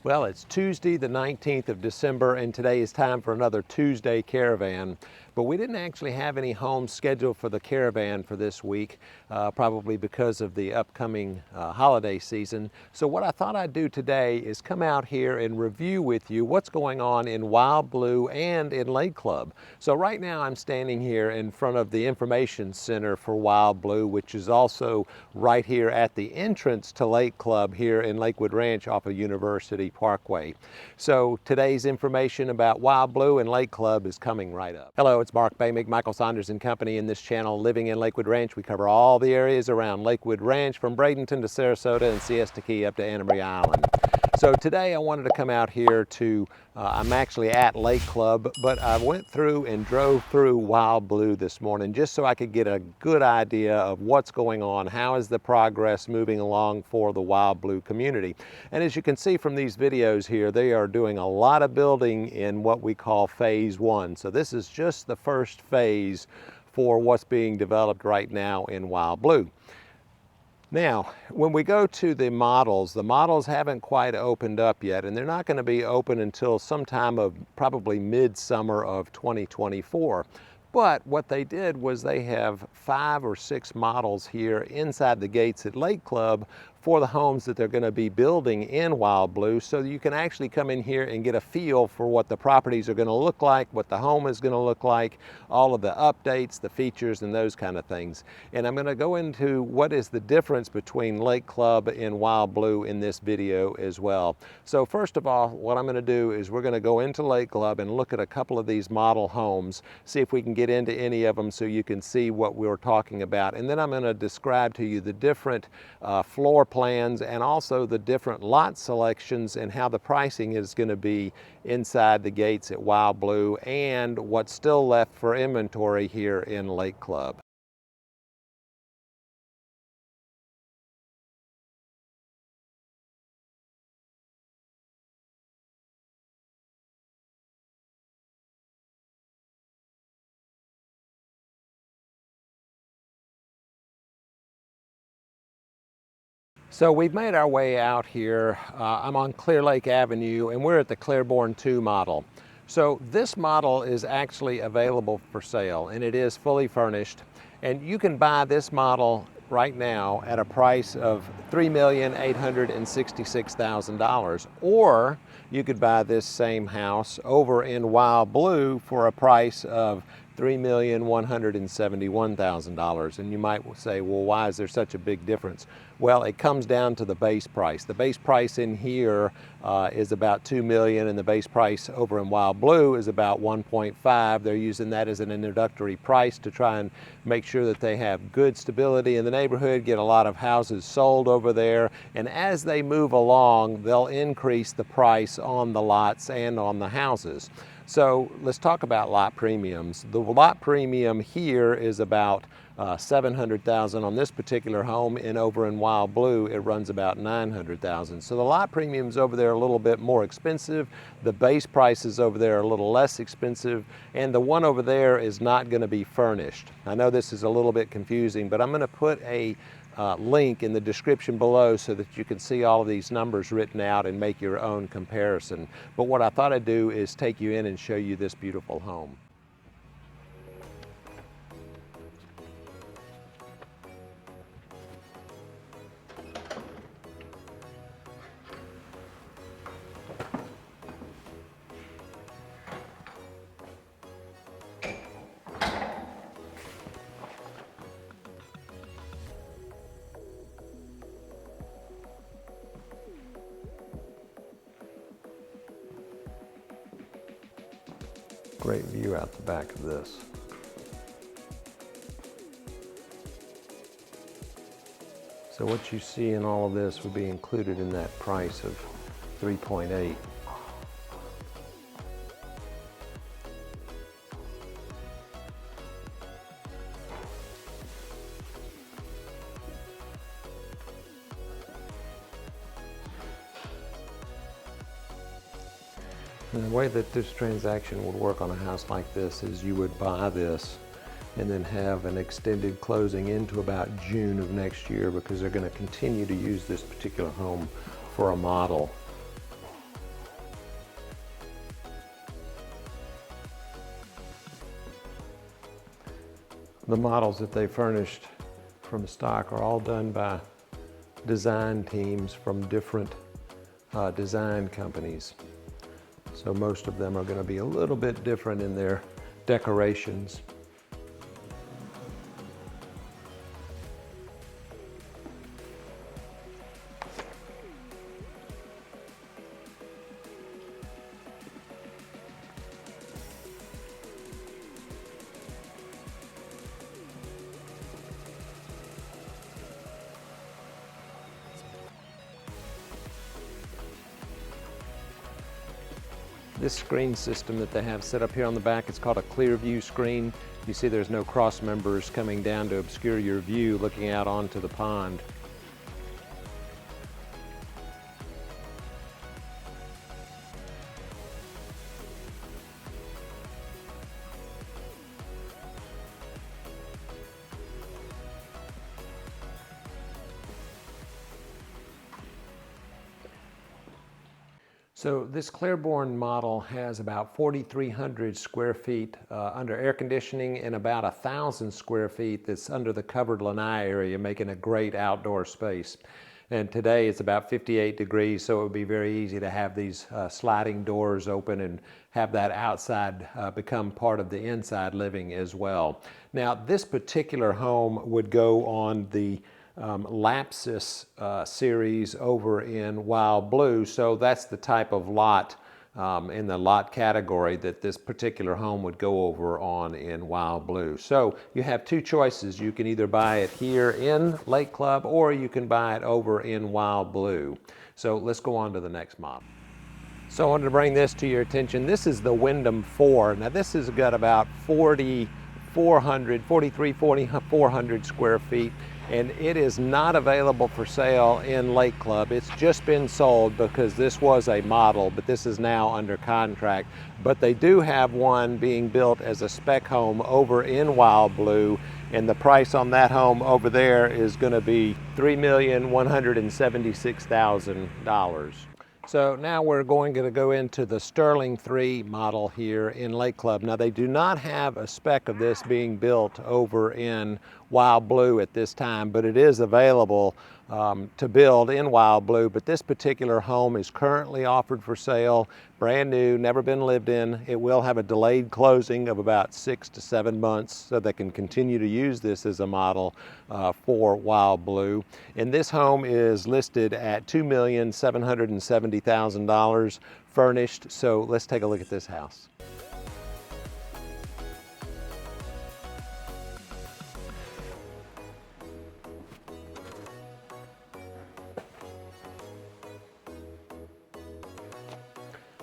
Well, it's Tuesday the 19th of December, and today is time for another Tuesday caravan. But we didn't actually have any homes scheduled for the caravan for this week, probably because of the upcoming holiday season. So what I thought I'd do today is come out here and review with you what's going on in Wild Blue and in Lake Club. So right now I'm standing here in front of the Information Center for Wild Blue, which is also right here at the entrance to Lake Club here in Lakewood Ranch off of University Parkway. So today's information about Wild Blue and Lake Club is coming right up. Hello, it's MarkBoehmig, Michael Saunders and Company. In this channel, Living in Lakewood Ranch, we cover all the areas around Lakewood Ranch from Bradenton to Sarasota and Siesta Key up to Anna Maria Island. So today I wanted to come out here to, I'm actually at Lake Club, but I went through and drove through Wild Blue this morning just so I could get a good idea of what's going on, how is the progress moving along for the Wild Blue community. And as you can see from these videos here, they are doing a lot of building in what we call phase one. So this is just the first phase for what's being developed right now in Wild Blue. Now, when we go to the models haven't quite opened up yet, and they're not going to be open until sometime of probably midsummer of 2024. But what they did was they have 5 or 6 models here inside the gates at Lake Club for the homes that they're going to be building in Wild Blue, so you can actually come in here and get a feel for what the properties are going to look like, what the home is going to look like, all of the updates, the features, and those kind of things. And I'm going to go into what is the difference between Lake Club and Wild Blue in this video as well. So first of all, what I'm going to do is we're going to go into Lake Club and look at a couple of these model homes, see if we can get into any of them so you can see what we're talking about. And then I'm going to describe to you the different floor plans and also the different lot selections and how the pricing is going to be inside the gates at Wild Blue and what's still left for inventory here in Lake Club. So we've made our way out here. I'm on Clear Lake Avenue and we're at the Clairborne II Model. So this model is actually available for sale and it is fully furnished. And you can buy this model right now at a price of $3,866,000, or you could buy this same house over in Wild Blue for a price of $3,171,000. And you might say, well, why is there such a big difference? Well, it comes down to the base price. The base price in here is about $2 million, and the base price over in Wild Blue is about 1.5. They're using that as an introductory price to try and make sure that they have good stability in the neighborhood, get a lot of houses sold over there, and as they move along, they'll increase the price on the lots and on the houses. So let's talk about lot premiums. The lot premium here is about $700,000 on this particular home, and over in Wild Blue it runs about $900,000. So the lot premiums over there are a little bit more expensive, the base prices over there are a little less expensive, and the one over there is not going to be furnished. I know this is a little bit confusing, but I'm going to put a link in the description below so that you can see all of these numbers written out and make your own comparison. But what I thought I'd do is take you in and show you this beautiful home. Great view out the back of this. So what you see in all of this would be included in that price of 3.8. And the way that this transaction would work on a house like this is you would buy this and then have an extended closing into about June of next year, because they're going to continue to use this particular home for a model. The models that they furnished from stock are all done by design teams from different design companies. So most of them are going to be a little bit different in their decorations. This screen system that they have set up here on the back, it's called a clear view screen. You see there's no cross members coming down to obscure your view looking out onto the pond. So this Clairborne model has about 4,300 square feet under air conditioning and about 1,000 square feet that's under the covered lanai area, making a great outdoor space. And today it's about 58 degrees, so it would be very easy to have these sliding doors open and have that outside become part of the inside living as well. Now, this particular home would go on the Lapsus series over in Wild Blue, so that's the type of lot in the lot category that this particular home would go over on in Wild Blue. So you have two choices. You can either buy it here in Lake Club or you can buy it over in Wild Blue. So let's go on to the next model. So I wanted to bring this to your attention. This is the Wyndam IV. Now this has got about 4,400 square feet, and it is not available for sale in Lake Club. It's just been sold because this was a model, but this is now under contract. But they do have one being built as a spec home over in Wild Blue, and the price on that home over there is going to be $3,176,000. So now we're going to go into the Sterling III model here in Lake Club. Now they do not have a spec of this being built over in Wild Blue at this time, but it is available to build in Wild Blue. But this particular home is currently offered for sale, brand new, never been lived in. It will have a delayed closing of about 6 to 7 months so they can continue to use this as a model for Wild Blue. And this home is listed at $2,770,000 furnished. So let's take a look at this house.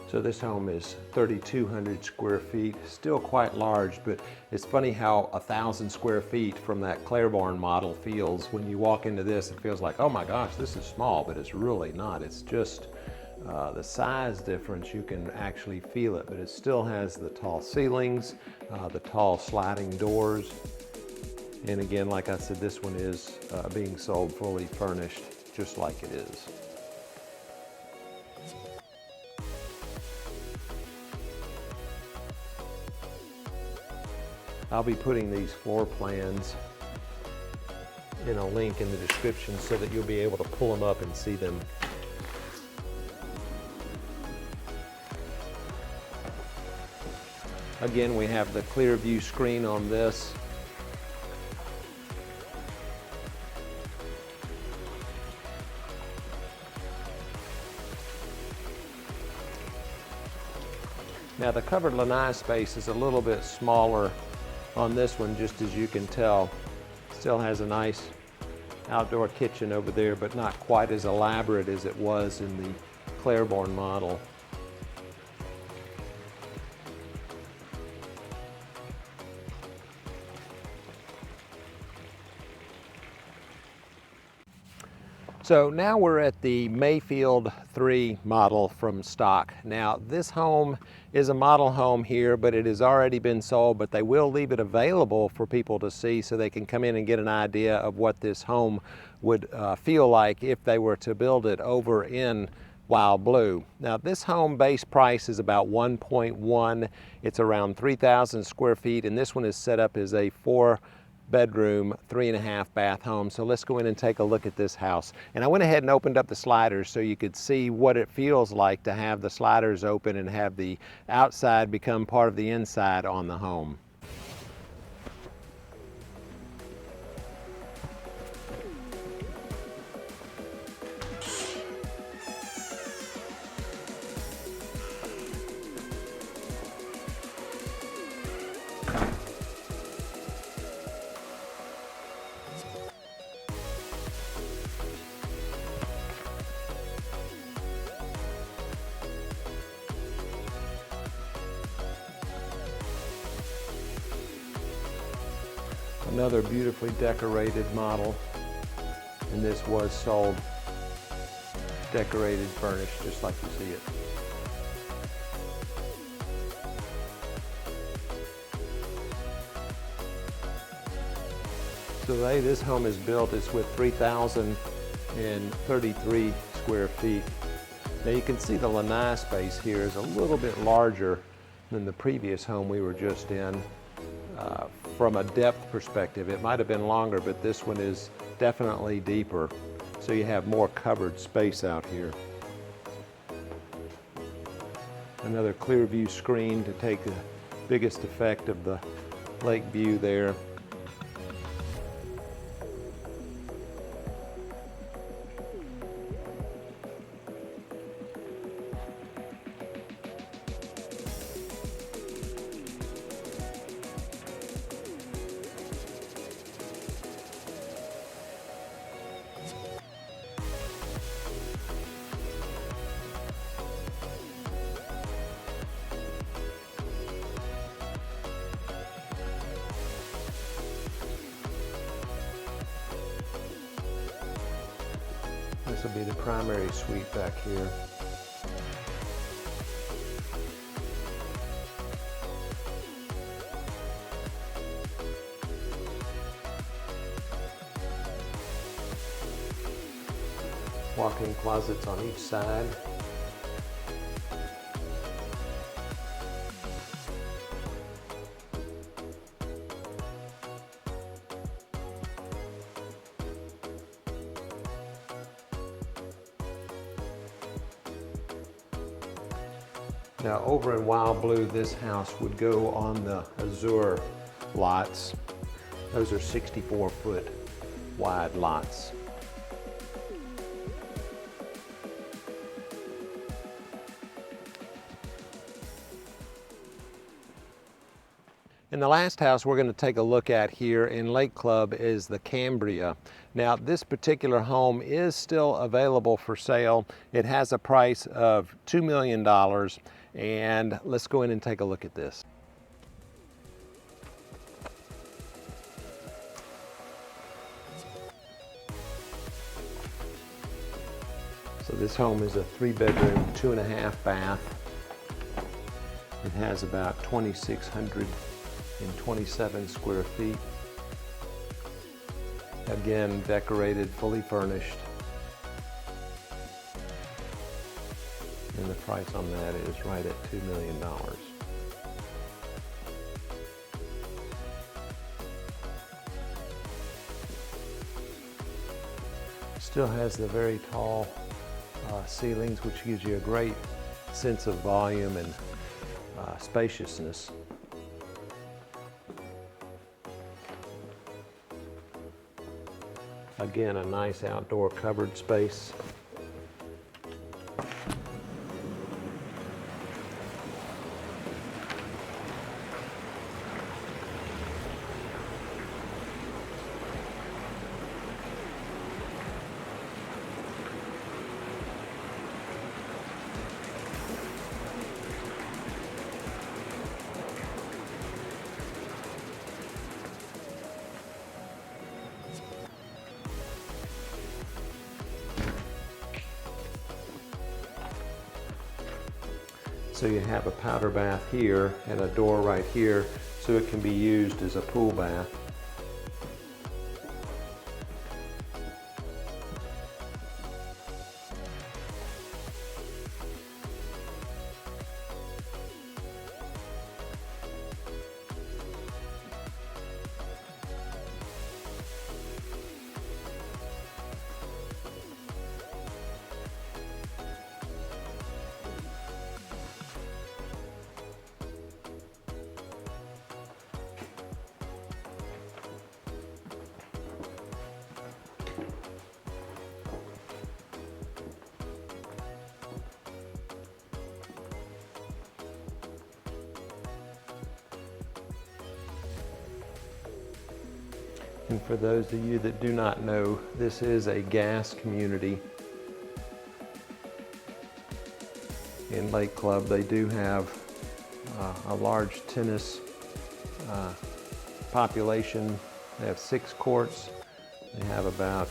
So this home is 3,200 square feet, still quite large, but it's funny how 1,000 square feet from that Clairborne model feels. When you walk into this, it feels like, oh my gosh, this is small, but it's really not. It's just the size difference, you can actually feel it, but it still has the tall ceilings, the tall sliding doors. And again, like I said, this one is being sold fully furnished, just like it is. I'll be putting these floor plans in a link in the description so that you'll be able to pull them up and see them. Again, we have the clear view screen on this. Now the covered lanai space is a little bit smaller on this one, just as you can tell. Still has a nice outdoor kitchen over there, but not quite as elaborate as it was in the Clairborne model. So now we're at the Mayfield III model from stock. Now this home is a model home here, but it has already been sold, but they will leave it available for people to see so they can come in and get an idea of what this home would feel like if they were to build it over in Wild Blue. Now this home base price is about 1.1. It's around 3,000 square feet, and this one is set up as a 4 bedroom, 3.5 bath home. So let's go in and take a look at this house. And I went ahead and opened up the sliders so you could see what it feels like to have the sliders open and have the outside become part of the inside on the home. Another beautifully decorated model, and this was sold decorated, furnished, just like you see it. So the way this home is built is with 3,033 square feet. Now you can see the lanai space here is a little bit larger than the previous home we were just in. From a depth perspective, it might have been longer, but this one is definitely deeper. So you have more covered space out here. Another clear view screen to take the biggest effect of the lake view there. This will be the primary suite back here. Walk-in closets on each side. Now over in Wild Blue, this house would go on the Azure lots. Those are 64-foot wide lots. And the last house we're going to take a look at here in Lake Club is the Cambria. Now this particular home is still available for sale. It has a price of $2 million, and let's go in and take a look at this. So this home is a 3-bedroom, 2.5 bath. It has about 2,627 square feet. Again, decorated, fully furnished. And the price on that is right at $2 million. Still has the very tall ceilings, which gives you a great sense of volume and spaciousness. Again, a nice outdoor covered space. So you have a powder bath here and a door right here, so it can be used as a pool bath. And for those of you that do not know, this is a gas community. In Lake Club, they do have a large tennis population. They have 6 courts. They have about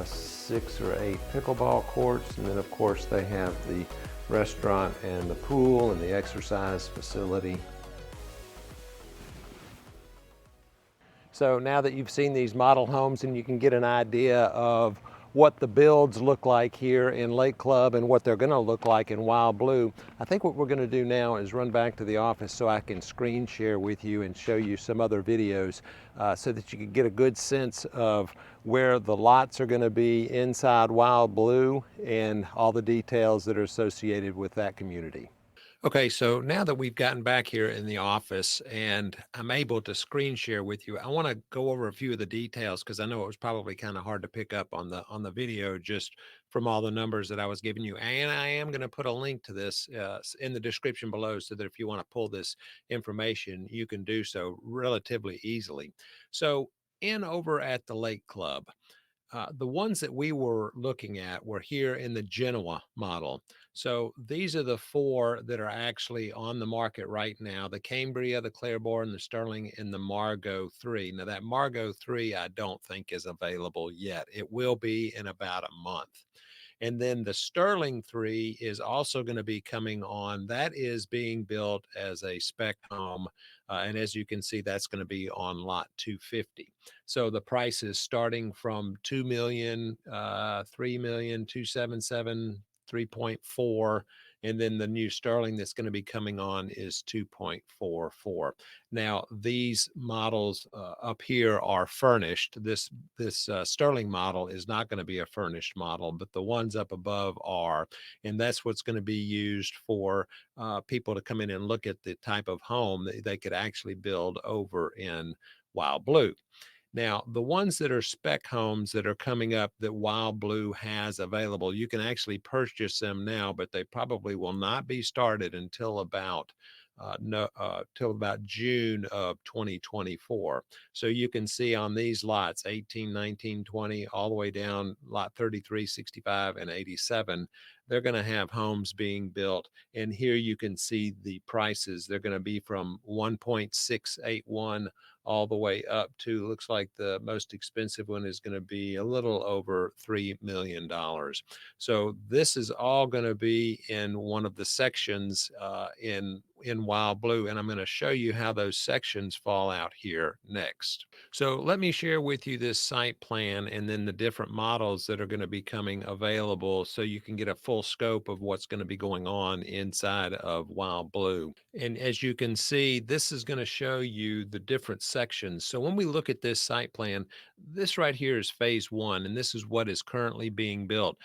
6 or 8 pickleball courts, and then of course they have the restaurant and the pool and the exercise facility. So now that you've seen these model homes and you can get an idea of what the builds look like here in Lake Club and what they're going to look like in Wild Blue, I think what we're going to do now is run back to the office so I can screen share with you and show you some other videos so that you can get a good sense of where the lots are going to be inside Wild Blue and all the details that are associated with that community. Okay, so now that we've gotten back here in the office and I'm able to screen share with you, I want to go over a few of the details because I know it was probably kind of hard to pick up on the video just from all the numbers that I was giving you. And I am going to put a link to this in the description below so that if you want to pull this information, you can do so relatively easily. So over at the Lake Club, the ones that we were looking at were here in the Genoa model. So these are the 4 that are actually on the market right now: the Cambria, the Clairborne, the Sterling, and the Margot III. Now that Margot III I don't think is available yet. It will be in about a month. And then the Sterling 3 is also going to be coming on. That is being built as a spec home. And as you can see, that's going to be on lot 250. So the price is starting from 2 million, 3 million, 277, 3.4. And then the new Sterling that's going to be coming on is 2.44. Now, these models up here are furnished. This Sterling model is not going to be a furnished model, but the ones up above are, and that's what's going to be used for people to come in and look at the type of home that they could actually build over in Wild Blue. Now, the ones that are spec homes that are coming up that Wild Blue has available, you can actually purchase them now, but they probably will not be started until about till about June of 2024. So you can see on these lots 18, 19, 20, all the way down lot 33, 65, and 87, they're going to have homes being built. And here you can see the prices. They're going to be from 1.681 all the way up to, looks like the most expensive one is going to be a little over $3 million. So this is all going to be in one of the sections in Wild Blue, and I'm going to show you how those sections fall out here next. So let me share with you this site plan and then the different models that are going to be coming available so you can get a full scope of what's going to be going on inside of Wild Blue. And as you can see, this is going to show you the different sections. So when we look at this site plan, this right here is phase 1, and this is what is currently being built.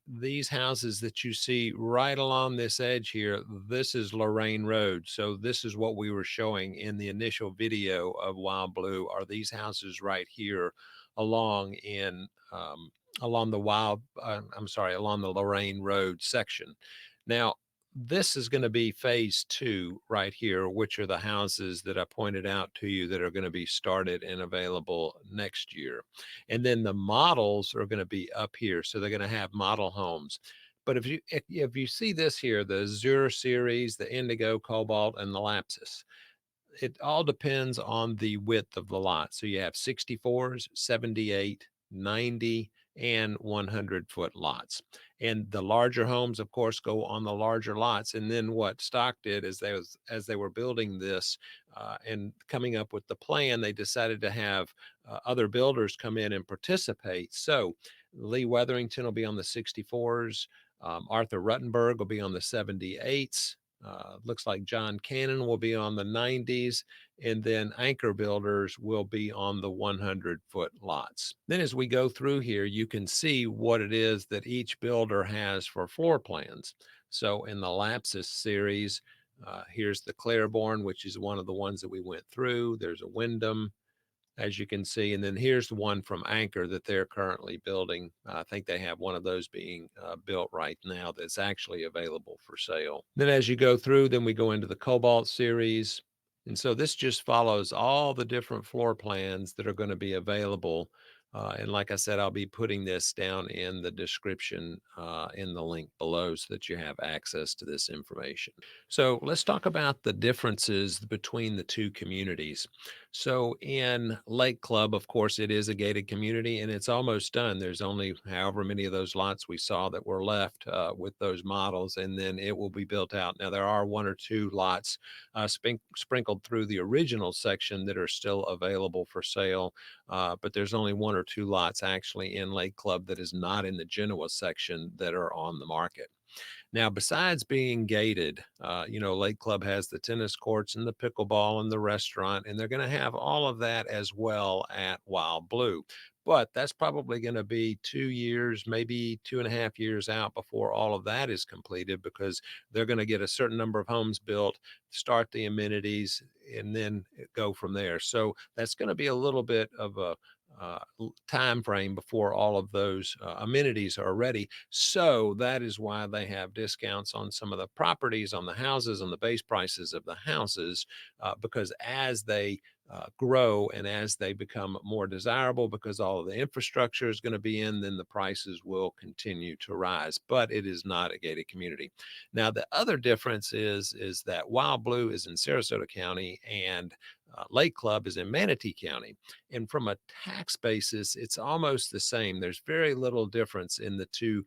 These houses that you see right along this edge here, this is Lorraine Road. So this is what we were showing in the initial video of Wild Blue, are these houses right here along in along the along the Lorraine Road section. Now, this is going to be phase 2 right here, which are the houses that I pointed out to you that are going to be started and available next year. And then the models are going to be up here. So they're going to have model homes. But if you see this here, the Azure series, the Indigo, Cobalt, and the Lapis, it all depends on the width of the lot. So you have 64s, 78, 90, and 100-foot lots. And the larger homes, of course, go on the larger lots. And then what Stock did is as they were building this and coming up with the plan, they decided to have other builders come in and participate. So Lee Wetherington will be on the 64s. Arthur Rutenberg will be on the 78s. Looks like John Cannon will be on the 90s, and then Anchor Builders will be on the 100-foot lots. Then as we go through here, you can see what it is that each builder has for floor plans. So in the Lapis series, here's the Clairborne, which is one of the ones that we went through. There's a Wyndam, as you can see. And then here's the one from Anchor that they're currently building. I think they have one of those being built right now that's actually available for sale. Then as you go through, then we go into the Cobalt series. And so this just follows all the different floor plans that are going to be available. And like I said, I'll be putting this down in the description in the link below so that you have access to this information. So let's talk about the differences between the two communities. So in Lake Club, of course, it is a gated community and it's almost done. There's only however many of those lots we saw that were left with those models, and then it will be built out. Now, there are one or two lots sprinkled through the original section that are still available for sale. But there's only one or two lots actually in Lake Club that is not in the Genoa section that are on the market. Now, besides being gated, Lake Club has the tennis courts and the pickleball and the restaurant, and they're going to have all of that as well at Wild Blue. But that's probably going to be 2 years, maybe 2.5 years out before all of that is completed because they're going to get a certain number of homes built, start the amenities, and then go from there. So that's going to be a little bit of a time frame before all of those amenities are ready. So that is why they have discounts on some of the properties, on the houses, on the base prices of the houses, because as they grow and as they become more desirable because all of the infrastructure is going to be in, then the prices will continue to rise. But it is not a gated community. Now, the other difference is that Wild Blue is in Sarasota County and Lake Club is in Manatee County. And from a tax basis, it's almost the same. There's very little difference in the two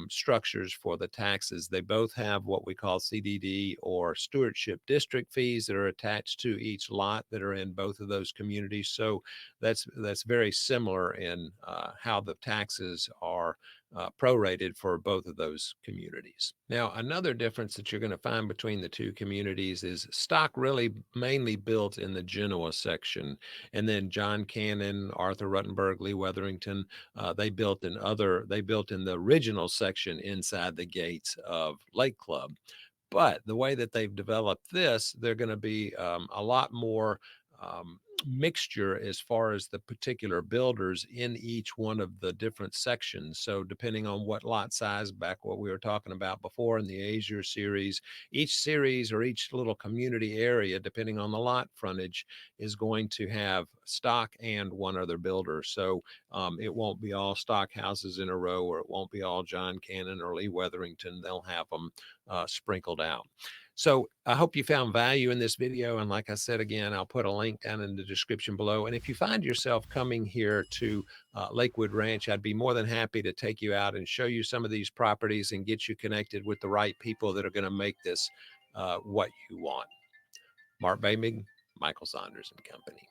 structures for the taxes. They both have what we call CDD or stewardship district fees that are attached to each lot that are in both of those communities. So that's very similar in how the taxes are prorated for both of those communities. Now, another difference that you're going to find between the two communities is stock really mainly built in the Genoa section, and then John Cannon, Arthur Rutenberg, Lee Wetherington, they built in the original section inside the gates of Lake Club. But the way that they've developed this, they're going to be a lot more mixture as far as the particular builders in each one of the different sections. So depending on what lot size, back what we were talking about before in the Azure series, each series or each little community area, depending on the lot frontage, is going to have stock and one other builder. So it won't be all stock houses in a row, or it won't be all John Cannon or Lee Wetherington. They'll have them sprinkled out. So I hope you found value in this video. And like I said, again, I'll put a link down in the description below. And if you find yourself coming here to Lakewood Ranch, I'd be more than happy to take you out and show you some of these properties and get you connected with the right people that are going to make this what you want. Mark Boehmig, Michael Saunders and Company.